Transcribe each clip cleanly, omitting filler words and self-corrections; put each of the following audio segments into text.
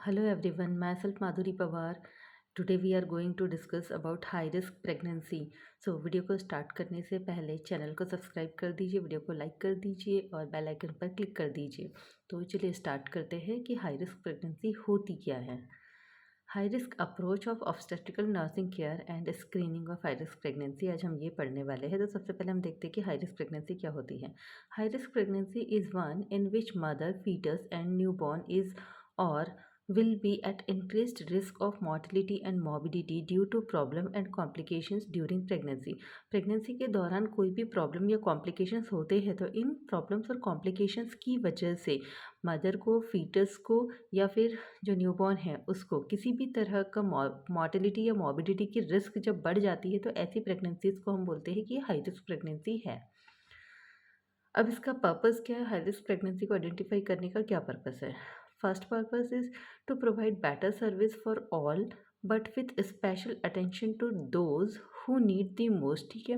Hello everyone, myself Madhuri Pawar. Today we are going to discuss about high risk pregnancy. So video को start करने से पहले channel को subscribe कर दीजिए, वीडियो को लाइक कर दीजिए और बेल आइकन पर क्लिक कर दीजिए। तो चलिए स्टार्ट करते हैं कि हाई रिस्क प्रेगनेंसी होती क्या है। High risk approach of obstetrical nursing care and screening of high risk pregnancy आज हम ये पढ़ने वाले हैं। तो सबसे पहले हम देखते हैं कि हाई रिस्क प्रेगनेंसी क्या होती है। High risk pregnancy is one in which mother foetus and newborn is or will be at increased risk of mortality and morbidity due to problem and complications during pregnancy। Pregnancy के दौरान कोई भी problem या complications होते हैं तो इन problems और complications की वजह से मदर को, फीटस को या फिर जो न्यूबॉर्न है उसको किसी भी तरह का मॉर्टेलिटी या मॉर्बिडिटी की रिस्क जब बढ़ जाती है तो ऐसी प्रेगनेंसीज को हम बोलते हैं कि हाई रिस्क प्रेगनेंसी है। अब इसका पर्पस क्या है, हाई रिस्क प्रेगनेंसी को आइडेंटिफाई करने का क्या पर्पस है। First purpose is to provide better service for all but with special attention to those who need the most. ठीक है,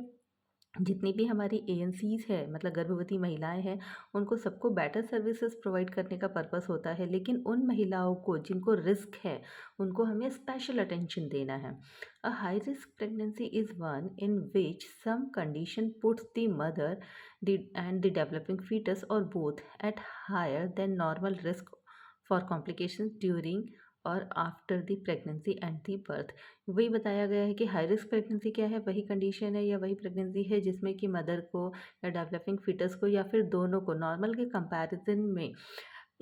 जितनी भी हमारी एएनसीज है मतलब गर्भवती महिलाएं हैं उनको सबको बेटर सर्विसेज प्रोवाइड करने का पर्पस होता है, लेकिन उन महिलाओं को जिनको रिस्क है उनको हमें स्पेशल अटेंशन देना है। A high risk pregnancy is one in which some condition puts the mother and the developing foetus और both at higher than normal risk for complications during और after the pregnancy and the birth. वही बताया गया है कि high risk pregnancy क्या है, वही कंडीशन है या वही प्रेगनेंसी है जिसमें कि मदर को या डेवलपिंग फीटस को या फिर दोनों को नॉर्मल के कंपैरिजन में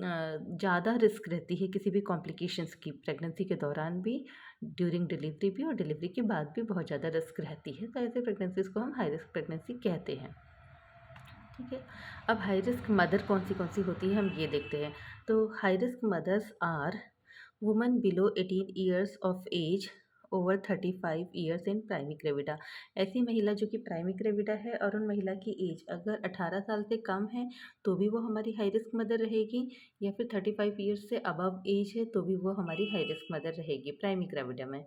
ज़्यादा रिस्क रहती है किसी भी कॉम्प्लिकेशंस की। प्रेगनेंसी के दौरान भी, ड्यूरिंग डिलीवरी भी और डिलीवरी के बाद भी बहुत ज़्यादा रिस्क रहती है। तो ऐसे प्रेगनेंसीज को हम हाई रिस्क प्रेगनेंसी कहते हैं। ठीक है, अब हाई रिस्क मदर कौन सी होती है हम ये देखते हैं। तो high risk mothers are woman below 18 years of age over 35 years in primigravida. ऐसी महिला जो कि प्राइमी ग्रेविडा है और उन महिला की एज अगर 18 साल से कम है तो भी वो हमारी हाई रिस्क मदर रहेगी, या फिर 35 ईयर्स से अबव एज है तो भी वो हमारी हाई रिस्क मदर रहेगी प्राइमी ग्रेविडा में।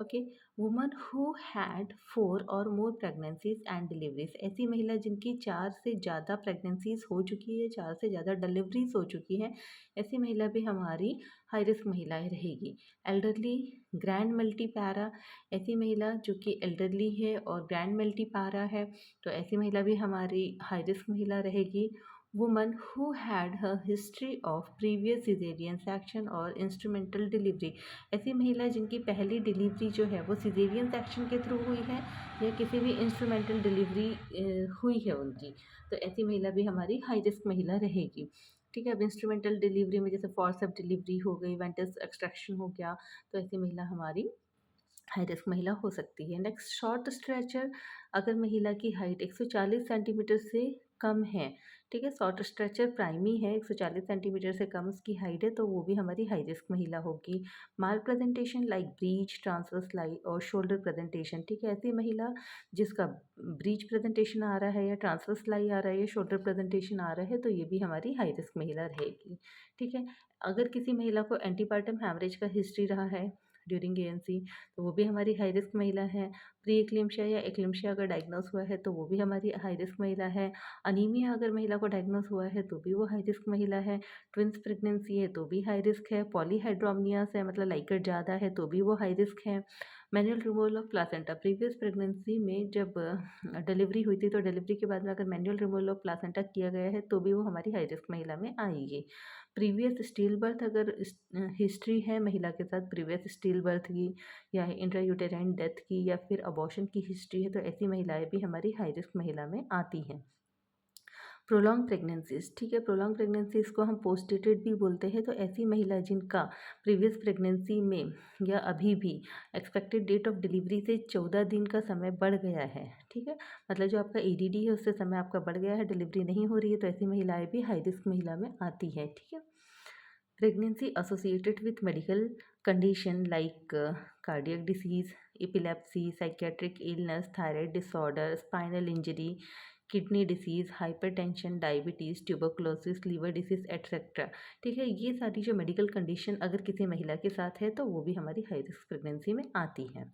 ओके, वुमन हु हैड 4 और मोर प्रेगनेंसीज एंड डिलीवरीज। ऐसी महिला जिनकी 4 से ज़्यादा प्रेगनेंसीज हो चुकी है, 4 से ज़्यादा डिलीवरीज हो चुकी हैं, ऐसी महिला भी हमारी हाई रिस्क महिलाएं रहेगी। एल्डरली ग्रैंड मल्टी पैरा, ऐसी महिला जो कि एल्डरली है और ग्रैंड मल्टी पैरा है तो ऐसी महिला भी हमारी हाई रिस्क महिला रहेगी। Woman who had her history of previous caesarean section और इंस्ट्रूमेंटल डिलीवरी। ऐसी महिला जिनकी पहली डिलीवरी जो है वो सिजेरियन सेक्शन के थ्रू हुई है या किसी भी इंस्ट्रूमेंटल डिलीवरी हुई है उनकी, तो ऐसी महिला भी हमारी हाई रिस्क महिला रहेगी। ठीक है, अब इंस्ट्रूमेंटल डिलीवरी में जैसे फॉर्सेप डिलीवरी हो गई, वेंटस एक्सट्रैक्शन हो गया, तो ऐसी महिला हमारी हाई रिस्क महिला हो सकती है। नेक्स्ट, शॉर्ट स्ट्रेचर, अगर महिला की हाइट 140 सेंटीमीटर से कम है, ठीक है, शॉर्ट स्ट्रेचर प्राइमी है, 140 सेंटीमीटर से कम उसकी हाइट है तो वो भी हमारी हाई रिस्क महिला होगी। माल प्रेजेंटेशन लाइक ब्रीच, ट्रांसवर्स लाई और शोल्डर प्रेजेंटेशन, ठीक है, ऐसी महिला जिसका ब्रीच प्रेजेंटेशन आ रहा है या ट्रांसवर्स लाई आ रहा है या शोल्डर प्रेजेंटेशन आ रहा है तो ये भी हमारी हाई रिस्क महिला रहेगी। ठीक है, अगर किसी महिला को एंटीपार्टम हैमरेज का हिस्ट्री रहा है ड्यूरिंग एएनसी तो वो भी हमारी हाई रिस्क महिला है। प्री एक्लेम्शिया या एक्लेम्शिया अगर डायग्नोस हुआ है तो वो भी हमारी हाई रिस्क महिला है। अनीमिया अगर महिला को डायग्नोस हुआ है तो भी वो हाई रिस्क महिला है। ट्विंस प्रेगनेंसी है तो भी हाई रिस्क है। पॉलीहाइड्रोमनियास है मतलब लाइकेट ज़्यादा है तो भी वो हाई रिस्क है। Manual removal of placenta, previous pregnancy में जब डिलीवरी हुई थी तो डिलीवरी के बाद में अगर मैनुअल रिमूवल ऑफ प्लासेंटा किया गया है तो भी वो हमारी हाई रिस्क महिला में आएगी। प्रीवियस स्टील बर्थ, अगर हिस्ट्री है महिला के साथ प्रीवियस स्टील बर्थ की या इंट्रायूटेराइन डेथ की या फिर अबॉर्शन की हिस्ट्री है तो ऐसी महिलाएं भी हमारी हाई रिस्क महिला में आती हैं। प्रोलॉन्ग प्रेगनेंसीज, ठीक है, प्रोलॉन्ग प्रेगनेंसीज को हम पोस्टडेटेड भी बोलते हैं, तो ऐसी महिला जिनका प्रीवियस प्रेगनेंसी में या अभी भी एक्सपेक्टेड डेट ऑफ डिलीवरी से 14 दिन का समय बढ़ गया है, ठीक है, मतलब जो आपका ईडीडी है उससे समय आपका बढ़ गया है, डिलीवरी नहीं हो रही है, तो ऐसी महिलाएं भी हाई रिस्क महिला में आती है। ठीक है, pregnancy associated with medical condition like cardiac disease, epilepsy, psychiatric illness, thyroid disorder, spinal injury, kidney disease, hypertension, diabetes, tuberculosis, liver disease etcetera. ठीक है, ये सारी जो मेडिकल कंडीशन अगर किसी महिला के साथ है तो वो भी हमारी हाई रिस्क प्रेगनेंसी में आती है।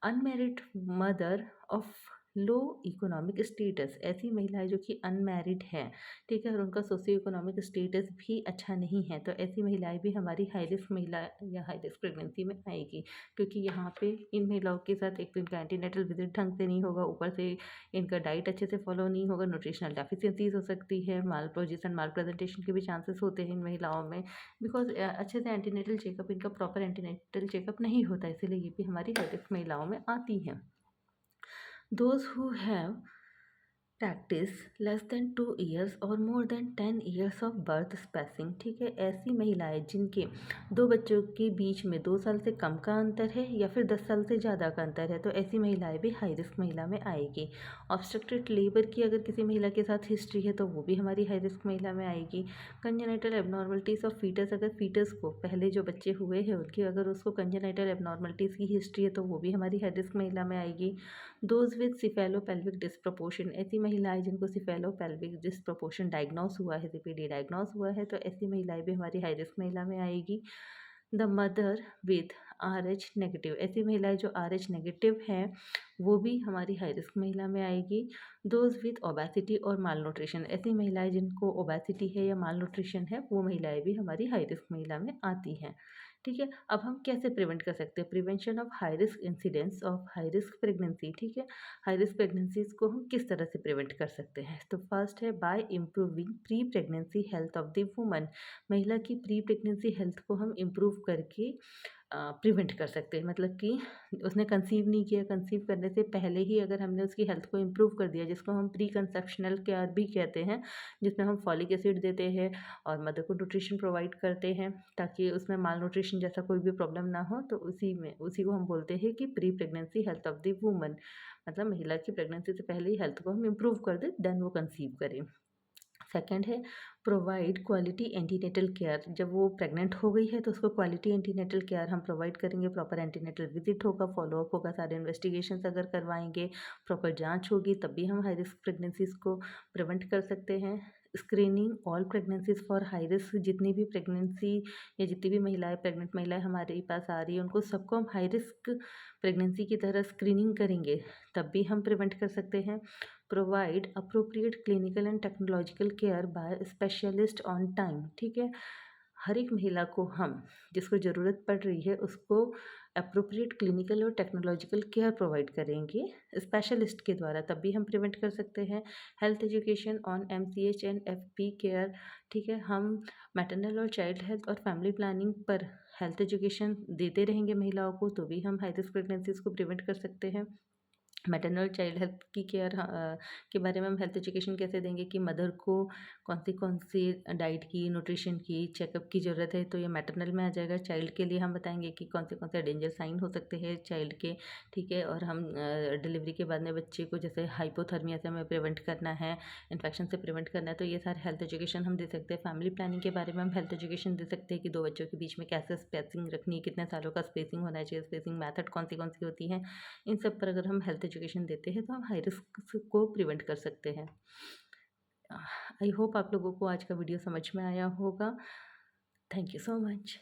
Unmarried mother of low economic status, ऐसी महिलाएं जो कि अनमैरिड हैं, ठीक है, और उनका सोशियो इकोनॉमिक स्टेटस भी अच्छा नहीं है, तो ऐसी महिलाएं भी हमारी हाई रिस्क महिला या हाई रिस्क प्रेगनेंसी में आएगी। क्योंकि यहाँ पे इन महिलाओं के साथ एक तो इनका एंटीनेटल विजिट ढंग से नहीं होगा, ऊपर से इनका डाइट अच्छे से फॉलो नहीं होगा, न्यूट्रिशनल डेफिशिएंसीज हो सकती है, माल पोजिशन माल प्रेजेंटेशन के भी चांसेस होते हैं इन महिलाओं में, बिकॉज अच्छे से एंटीनेटल चेकअप, इनका प्रॉपर एंटीनेटल चेकअप नहीं होता, इसीलिए ये भी हमारी हाई रिस्क महिलाओं में आती हैं। Those who have practice less than 2 years और more than 10 years of birth spacing, ठीक है, ऐसी महिलाएं जिनके 2 बच्चों के बीच में 2 साल से कम का अंतर है या फिर 10 साल से ज़्यादा का अंतर है, तो ऐसी महिलाएं भी हाई रिस्क महिला में आएगी। ऑब्स्ट्रक्टेड लेबर की अगर किसी महिला के साथ हिस्ट्री है तो वो भी हमारी हाई रिस्क महिला में आएगी। कंजेनाइटल एबनॉर्मलिटीज़ ऑफ फीटस, अगर फीटस को पहले जो बच्चे हुए हैं उनकी अगर उसको कंजेनाइटल एबनॉर्मलिटीज़ की हिस्ट्री है तो वो भी हमारी हाई रिस्क महिला में आएगी। दोज विद सिफेलोपेल्विक डिस्प्रपोर्शन, ऐसी महिलाएं जिनको सिफेलोपेल्विक डिस्प्रपोर्शन डायग्नोस हुआ है, सीपीडी डायग्नोस हुआ है, तो ऐसी महिलाएं भी हमारी हाई रिस्क महिला में आएगी। The mother with RH negative, ऐसी महिलाएं जो RH नेगेटिव हैं वो भी हमारी हाई रिस्क महिला में आएगी। दोज विथ ओबेसिटी और माल न्यूट्रिशन, ऐसी महिलाएं जिनको ओबेसिटी है या माल न्यूट्रिशन है वो महिलाएं भी हमारी हाई रिस्क महिला में आती हैं, ठीक है। अब हम कैसे प्रिवेंट कर सकते हैं, prevention of high risk incidents of high risk pregnancy, ठीक है, हाई रिस्क प्रेगनेंसीज को हम किस तरह से प्रिवेंट कर सकते हैं। तो फर्स्ट है bye improving pre pregnancy health of the woman, महिला की प्री प्रेगनेंसी हेल्थ को हम इम्प्रूव करके प्रिवेंट कर सकते हैं। मतलब कि उसने कंसीव नहीं किया, कंसीव करने से पहले ही अगर हमने उसकी हेल्थ को इम्प्रूव कर दिया, जिसको हम प्री कंसेप्शनल केयर भी कहते हैं, जिसमें हम फॉलिक एसिड देते हैं और मदर को न्यूट्रिशन प्रोवाइड करते हैं ताकि उसमें माल न्यूट्रिशन जैसा कोई भी प्रॉब्लम ना हो, तो उसी को हम बोलते हैं कि pre pregnancy health of the woman, मतलब महिला की प्रेगनेंसी से पहले ही हेल्थ को हम इम्प्रूव कर दें, देन वो कंसीव करें। सेकेंड है प्रोवाइड क्वालिटी एंटीनेटल केयर, जब वो प्रेग्नेंट हो गई है तो उसको क्वालिटी एंटीनेटल केयर हम प्रोवाइड करेंगे, प्रॉपर एंटीनेटल विजिट होगा, फॉलोअप होगा, सारे इन्वेस्टिगेशंस अगर करवाएंगे, प्रॉपर जांच होगी, तब भी हम हाई रिस्क प्रेगनेंसीज को प्रिवेंट कर सकते हैं। Screening all pregnancies for high risk, जितनी भी प्रेगनेंसी या जितनी भी महिलाएं प्रेग्नेंट महिलाएं हमारे पास आ रही है उनको सबको हम हाई रिस्क प्रेगनेंसी की तरह स्क्रीनिंग करेंगे, तब भी हम प्रिवेंट कर सकते हैं। Provide appropriate clinical and technological care by specialist on time, ठीक है, हर एक महिला को हम जिसको ज़रूरत पड़ रही है उसको अप्रोप्रिएट क्लिनिकल और टेक्नोलॉजिकल केयर प्रोवाइड करेंगे स्पेशलिस्ट के द्वारा, तब भी हम प्रिवेंट कर सकते हैं। Health education on MCH and FP care, ठीक है, हम मैटरनल और चाइल्ड हेल्थ और फैमिली प्लानिंग पर हेल्थ एजुकेशन देते रहेंगे महिलाओं को, तो भी हम हाई रिस्क प्रेगनेंसीज को प्रिवेंट कर सकते हैं। मैटरनल चाइल्ड हेल्थ की केयर के बारे में हम हेल्थ एजुकेशन कैसे देंगे कि मदर को कौन सी डाइट की, न्यूट्रिशन की, चेकअप की ज़रूरत है, तो ये मैटरनल में आ जाएगा। चाइल्ड के लिए हम बताएंगे कि कौन से डेंजर साइन हो सकते हैं चाइल्ड के, ठीक है, और हम डिलीवरी के बाद में बच्चे को जैसे हाइपोथर्मिया से हमें प्रिवेंट करना है, इन्फेक्शन से प्रिवेंट करना है, तो ये सारे हेल्थ एजुकेशन हम दे सकते हैं। फैमिली प्लानिंग के बारे में हम हेल्थ एजुकेशन दे सकते हैं कि 2 बच्चों के बीच में कैसे स्पेसिंग रखनी है, कितने सालों का स्पेसिंग होना चाहिए, स्पेसिंग मैथड कौन सी होती हैं, इन सब पर अगर हम हेल्थ एजुकेशन देते हैं तो हम हाई रिस्क को प्रिवेंट कर सकते हैं। आई होप आप लोगों को आज का वीडियो समझ में आया होगा। Thank you so much.